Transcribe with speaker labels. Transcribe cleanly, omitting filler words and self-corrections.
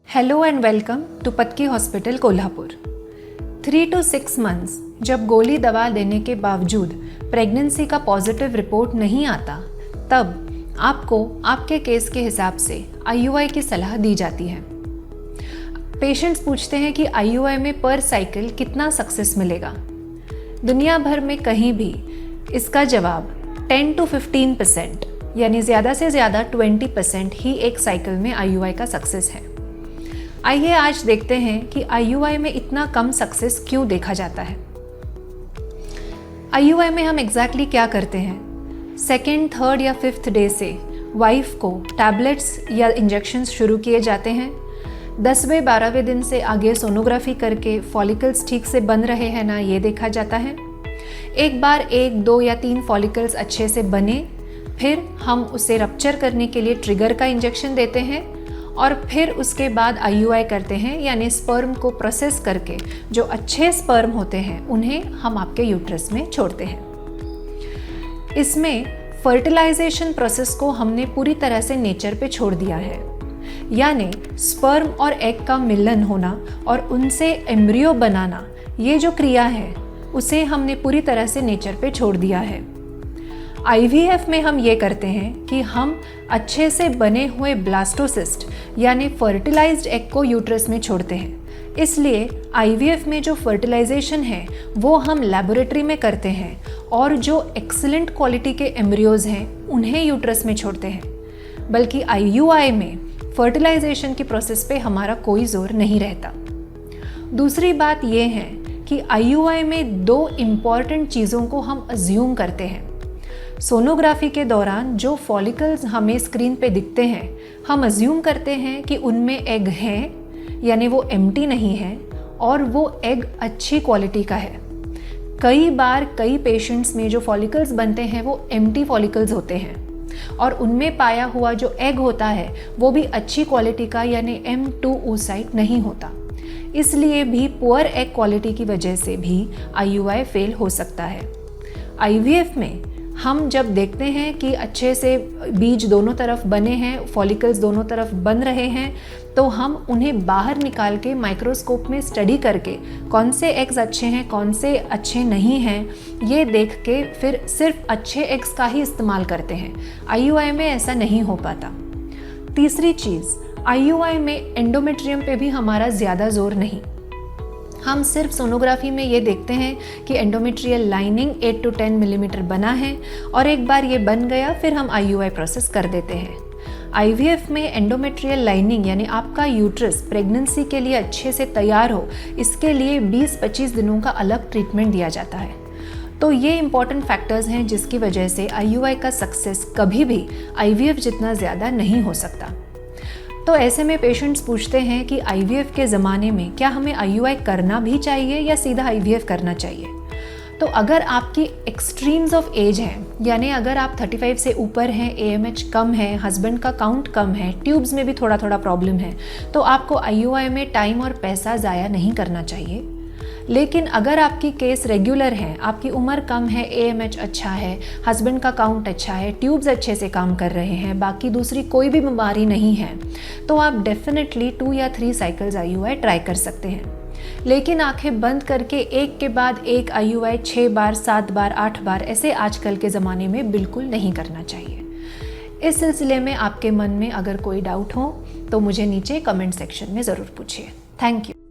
Speaker 1: Hello and welcome to Patki hospital Kolhapur. 3 to 6 months जब गोली दवा देने के बावजूद प्रेगनेंसी का पॉजिटिव रिपोर्ट नहीं आता, तब आपको आपके केस के हिसाब से IUI की सलाह दी जाती है। पेशेंट्स पूछते हैं कि IUI में पर साइकिल कितना सक्सेस मिलेगा। दुनिया भर में कहीं भी इसका जवाब 10 to 15% यानी ज़्यादा से ज़्यादा 20% ही एक साइकिल में IUI का सक्सेस है। आइए आज देखते हैं कि IUI में इतना कम सक्सेस क्यों देखा जाता है। IUI में हम एग्जैक्टली क्या करते हैं? सेकेंड, थर्ड या फिफ्थ डे से वाइफ को टैबलेट्स या इंजेक्शंस शुरू किए जाते हैं। 10वें 12वें दिन से आगे सोनोग्राफी करके फॉलिकल्स ठीक से बन रहे हैं ना, ये देखा जाता है। एक बार 1, 2 या 3 फॉलिकल्स अच्छे से बने, फिर हम उसे रप्चर करने के लिए ट्रिगर का इंजेक्शन देते हैं और फिर उसके बाद IUI करते हैं, यानी स्पर्म को प्रोसेस करके जो अच्छे स्पर्म होते हैं उन्हें हम आपके यूट्रस में छोड़ते हैं। इसमें फर्टिलाइजेशन प्रोसेस को हमने पूरी तरह से नेचर पे छोड़ दिया है, यानी स्पर्म और एग का मिलन होना और उनसे एम्ब्रियो बनाना, ये जो क्रिया है उसे हमने पूरी तरह से नेचर पे छोड़ दिया है। IVF में हम ये करते हैं कि हम अच्छे से बने हुए ब्लास्टोसिस्ट यानी फर्टिलाइज्ड एग को यूट्रस में छोड़ते हैं। इसलिए IVF में जो फर्टिलाइजेशन है वो हम लेबोरेटरी में करते हैं और जो एक्सीलेंट क्वालिटी के एम्ब्रियोज हैं उन्हें यूट्रस में छोड़ते हैं। बल्कि IUI में फर्टिलाइजेशन की प्रोसेस पे हमारा कोई जोर नहीं रहता। दूसरी बात ये है कि IUI में 2 इम्पॉर्टेंट चीज़ों को हम अज्यूम करते हैं। सोनोग्राफी के दौरान जो फॉलिकल्स हमें स्क्रीन पे दिखते हैं, हम अज्यूम करते हैं कि उनमें एग हैं, यानी वो एम्प्टी नहीं है और वो एग अच्छी क्वालिटी का है। कई बार कई पेशेंट्स में जो फॉलिकल्स बनते हैं वो एम्प्टी फॉलिकल्स होते हैं और उनमें पाया हुआ जो एग होता है वो भी अच्छी क्वालिटी का यानी M2 oocyte नहीं होता। इसलिए भी पुअर एग क्वालिटी की वजह से भी IUI फेल हो सकता है। IVF में हम जब देखते हैं कि अच्छे से बीज दोनों तरफ बने हैं, फॉलिकल्स दोनों तरफ बन रहे हैं, तो हम उन्हें बाहर निकाल के माइक्रोस्कोप में स्टडी करके कौन से एग्स अच्छे हैं, कौन से अच्छे नहीं हैं, ये देख के फिर सिर्फ अच्छे एग्स का ही इस्तेमाल करते हैं। IUI में ऐसा नहीं हो पाता। तीसरी चीज़, IUI में एंडोमेट्रियम पे भी हमारा ज़्यादा जोर नहीं। हम सिर्फ सोनोग्राफी में ये देखते हैं कि एंडोमेट्रियल लाइनिंग 8 to 10 मिलीमीटर बना है और एक बार ये बन गया फिर हम IUI प्रोसेस कर देते हैं। IVF में एंडोमेट्रियल लाइनिंग यानी आपका यूट्रस प्रेगनेंसी के लिए अच्छे से तैयार हो, इसके लिए 20-25 दिनों का अलग ट्रीटमेंट दिया जाता है। तो ये इंपॉर्टेंट फैक्टर्स हैं जिसकी वजह से IUI का सक्सेस कभी भी IVF जितना ज़्यादा नहीं हो सकता। तो ऐसे में पेशेंट्स पूछते हैं कि IVF के ज़माने में क्या हमें IUI करना भी चाहिए या सीधा IVF करना चाहिए? तो अगर आपकी एक्सट्रीम्स ऑफ एज है, यानी अगर आप 35 से ऊपर हैं, AMH कम है, हस्बैंड का काउंट कम है, ट्यूब्स में भी थोड़ा थोड़ा प्रॉब्लम है, तो आपको IUI में टाइम और पैसा ज़ाया नहीं करना चाहिए। लेकिन अगर आपकी केस रेगुलर है, आपकी उम्र कम है, AMH अच्छा है, हस्बैंड का काउंट अच्छा है, ट्यूब्स अच्छे से काम कर रहे हैं, बाकी दूसरी कोई भी बीमारी नहीं है, तो आप डेफिनेटली 2 या 3 साइकिल्स IUI ट्राई कर सकते हैं। लेकिन आंखें बंद करके एक के बाद एक IUI 6 बार, 7 बार, 8 बार ऐसे आजकल के ज़माने में बिल्कुल नहीं करना चाहिए। इस सिलसिले में आपके मन में अगर कोई डाउट हो तो मुझे नीचे कमेंट सेक्शन में ज़रूर पूछिए। Thank you.